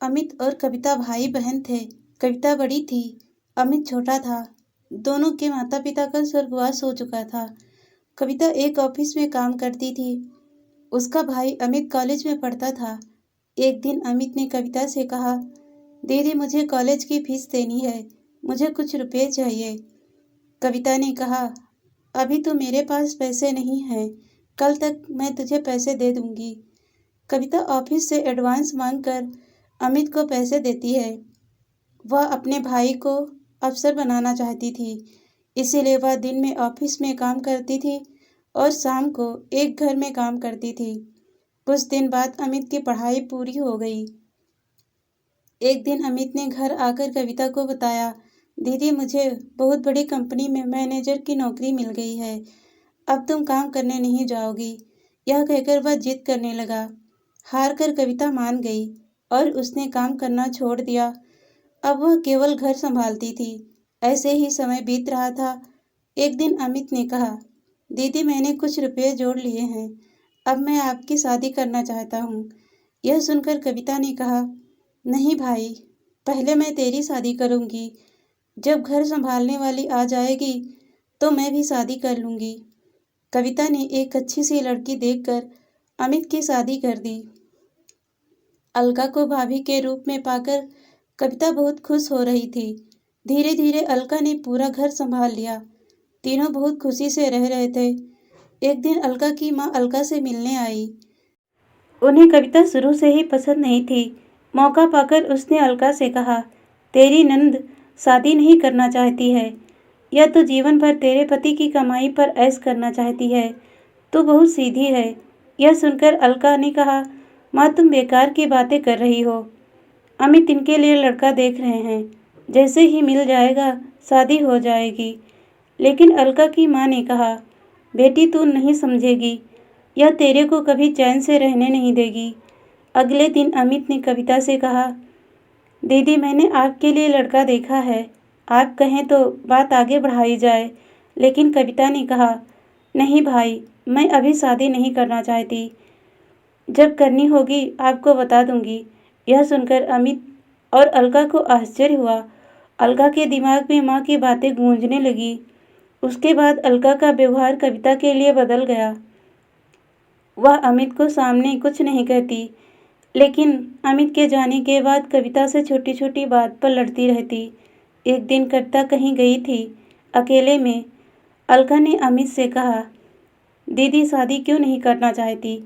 अमित और कविता भाई बहन थे। कविता बड़ी थी, अमित छोटा था। दोनों के माता पिता का स्वर्गवास हो चुका था। कविता एक ऑफिस में काम करती थी। उसका भाई अमित कॉलेज में पढ़ता था। एक दिन अमित ने कविता से कहा, दीदी मुझे कॉलेज की फीस देनी है, मुझे कुछ रुपए चाहिए। कविता ने कहा, अभी तो मेरे पास पैसे नहीं हैं, कल तक मैं तुझे पैसे दे दूंगी। कविता ऑफिस से एडवांस मांगकर अमित को पैसे देती है। वह अपने भाई को अफसर बनाना चाहती थी, इसीलिए वह दिन में ऑफिस में काम करती थी और शाम को एक घर में काम करती थी। कुछ दिन बाद अमित की पढ़ाई पूरी हो गई। एक दिन अमित ने घर आकर कविता को बताया, दीदी मुझे बहुत बड़ी कंपनी में मैनेजर की नौकरी मिल गई है, अब तुम काम करने नहीं जाओगी। यह कहकर वह जिद करने लगा। हार कर कविता मान गई और उसने काम करना छोड़ दिया। अब वह केवल घर संभालती थी। ऐसे ही समय बीत रहा था। एक दिन अमित ने कहा, दीदी मैंने कुछ रुपए जोड़ लिए हैं, अब मैं आपकी शादी करना चाहता हूँ। यह सुनकर कविता ने कहा, नहीं भाई, पहले मैं तेरी शादी करूँगी। जब घर संभालने वाली आ जाएगी तो मैं भी शादी कर लूँगी। कविता ने एक अच्छी सी लड़की देखकर अमित की शादी कर दी। अलका को भाभी के रूप में पाकर कविता बहुत खुश हो रही थी। धीरे धीरे अलका ने पूरा घर संभाल लिया। तीनों बहुत खुशी से रह रहे थे। एक दिन अलका की माँ अलका से मिलने आई। उन्हें कविता शुरू से ही पसंद नहीं थी। मौका पाकर उसने अलका से कहा, तेरी नंद शादी नहीं करना चाहती है, यह तो जीवन भर तेरे पति की कमाई पर ऐश करना चाहती है। तू बहुत सीधी है। यह सुनकर अलका ने कहा, माँ तुम बेकार की बातें कर रही हो। अमित इनके लिए लड़का देख रहे हैं, जैसे ही मिल जाएगा शादी हो जाएगी। लेकिन अलका की माँ ने कहा, बेटी तू नहीं समझेगी, यह तेरे को कभी चैन से रहने नहीं देगी। अगले दिन अमित ने कविता से कहा, दीदी मैंने आपके लिए लड़का देखा है, आप कहें तो बात आगे बढ़ाई जाए। लेकिन कविता ने कहा, नहीं भाई, मैं अभी शादी नहीं करना चाहती, जब करनी होगी आपको बता दूंगी। यह सुनकर अमित और अलका को आश्चर्य हुआ। अलका के दिमाग में माँ की बातें गूंजने लगी। उसके बाद अलका का व्यवहार कविता के लिए बदल गया। वह अमित को सामने कुछ नहीं कहती, लेकिन अमित के जाने के बाद कविता से छोटी छोटी बात पर लड़ती रहती। एक दिन कविता कहीं गई थी, अकेले में। अलका ने अमित से कहा, दीदी शादी क्यों नहीं करना चाहती?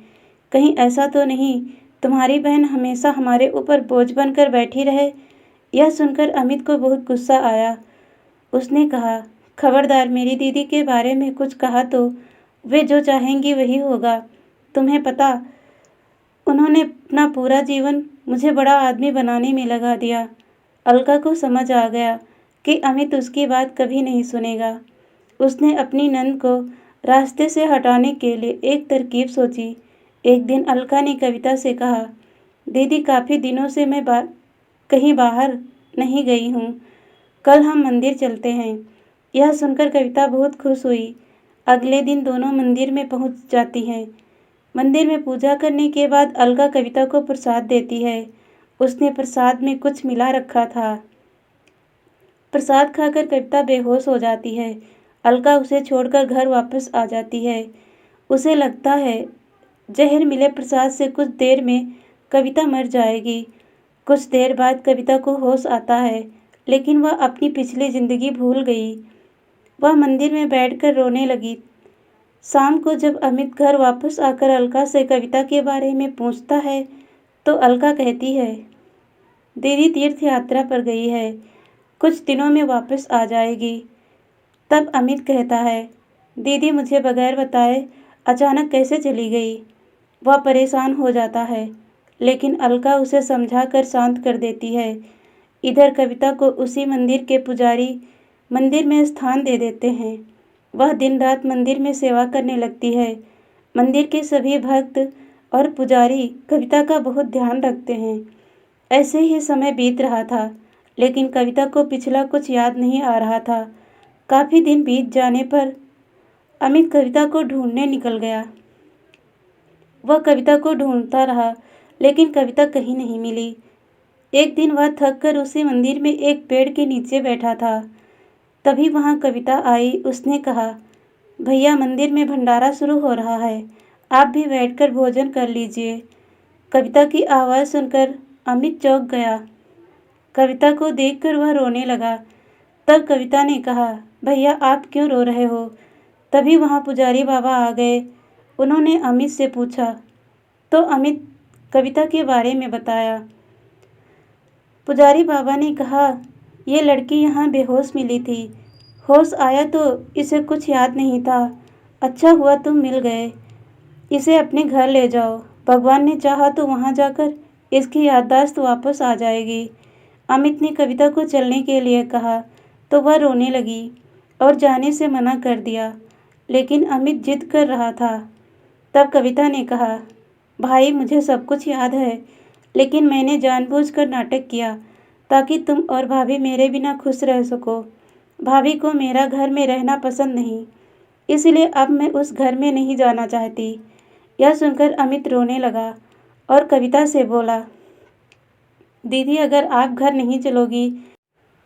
कहीं ऐसा तो नहीं तुम्हारी बहन हमेशा हमारे ऊपर बोझ बनकर बैठी रहे? यह सुनकर अमित को बहुत गुस्सा आया। उसने कहा, खबरदार मेरी दीदी के बारे में कुछ कहा तो वे जो चाहेंगी वही होगा। तुम्हें पता, उन्होंने अपना पूरा जीवन मुझे बड़ा आदमी बनाने में लगा दिया। अलका को समझ आ गया कि अमित उसकी बात कभी नहीं सुनेगा। उसने अपनी नंद को रास्ते से हटाने के लिए एक तरकीब सोची। एक दिन अलका ने कविता से कहा, दीदी काफ़ी दिनों से मैं कहीं बाहर नहीं गई हूँ, कल हम मंदिर चलते हैं। यह सुनकर कविता बहुत खुश हुई। अगले दिन दोनों मंदिर में पहुँच जाती हैं। मंदिर में पूजा करने के बाद अलका कविता को प्रसाद देती है। उसने प्रसाद में कुछ मिला रखा था। प्रसाद खाकर कविता बेहोश हो जाती है। अलका उसे छोड़कर घर वापस आ जाती है। उसे लगता है जहर मिले प्रसाद से कुछ देर में कविता मर जाएगी। कुछ देर बाद कविता को होश आता है, लेकिन वह अपनी पिछली जिंदगी भूल गई। वह मंदिर में बैठकर रोने लगी। शाम को जब अमित घर वापस आकर अलका से कविता के बारे में पूछता है तो अलका कहती है, दीदी तीर्थ यात्रा पर गई है, कुछ दिनों में वापस आ जाएगी। तब अमित कहता है, दीदी मुझे बगैर बताए अचानक कैसे चली गई? वह परेशान हो जाता है, लेकिन अलका उसे समझाकर शांत कर देती है। इधर कविता को उसी मंदिर के पुजारी मंदिर में स्थान दे देते हैं। वह दिन रात मंदिर में सेवा करने लगती है। मंदिर के सभी भक्त और पुजारी कविता का बहुत ध्यान रखते हैं। ऐसे ही समय बीत रहा था, लेकिन कविता को पिछला कुछ याद नहीं आ रहा था। काफ़ी दिन बीत जाने पर अमित कविता को ढूंढने निकल गया। वह कविता को ढूंढता रहा, लेकिन कविता कहीं नहीं मिली। एक दिन वह थक कर उसी मंदिर में एक पेड़ के नीचे बैठा था। तभी वहाँ कविता आई। उसने कहा, भैया मंदिर में भंडारा शुरू हो रहा है, आप भी बैठकर भोजन कर लीजिए। कविता की आवाज़ सुनकर अमित चौंक गया। कविता को देखकर वह रोने लगा। तब कविता ने कहा, भैया आप क्यों रो रहे हो? तभी वहाँ पुजारी बाबा आ गए। उन्होंने अमित से पूछा तो अमित कविता के बारे में बताया। पुजारी बाबा ने कहा, ये लड़की यहाँ बेहोश मिली थी। होश आया तो इसे कुछ याद नहीं था। अच्छा हुआ तुम मिल गए। इसे अपने घर ले जाओ। भगवान ने चाहा तो वहाँ जाकर इसकी याददाश्त वापस आ जाएगी। अमित ने कविता को चलने के लिए कहा तो वह रोने लगी और जाने से मना कर दिया, लेकिन अमित जिद कर रहा था। तब कविता ने कहा, भाई मुझे सब कुछ याद है, लेकिन मैंने जानबूझकर नाटक किया ताकि तुम और भाभी मेरे बिना खुश रह सको। भाभी को मेरा घर में रहना पसंद नहीं, इसलिए अब मैं उस घर में नहीं जाना चाहती। यह सुनकर अमित रोने लगा और कविता से बोला, दीदी अगर आप घर नहीं चलोगी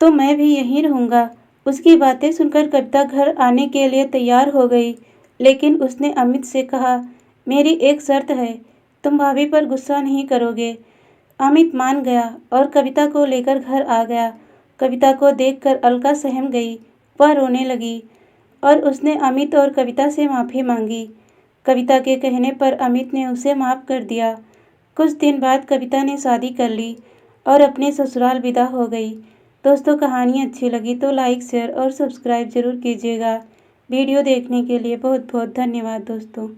तो मैं भी यहीं रहूँगा। उसकी बातें सुनकर कविता घर आने के लिए तैयार हो गई, लेकिन उसने अमित से कहा, मेरी एक शर्त है, तुम भाभी पर गुस्सा नहीं करोगे। अमित मान गया और कविता को लेकर घर आ गया। कविता को देखकर अलका सहम गई। वह रोने लगी और उसने अमित और कविता से माफ़ी मांगी। कविता के कहने पर अमित ने उसे माफ़ कर दिया। कुछ दिन बाद कविता ने शादी कर ली और अपने ससुराल विदा हो गई। दोस्तों कहानी अच्छी लगी तो लाइक शेयर और सब्सक्राइब ज़रूर कीजिएगा। वीडियो देखने के लिए बहुत बहुत धन्यवाद दोस्तों।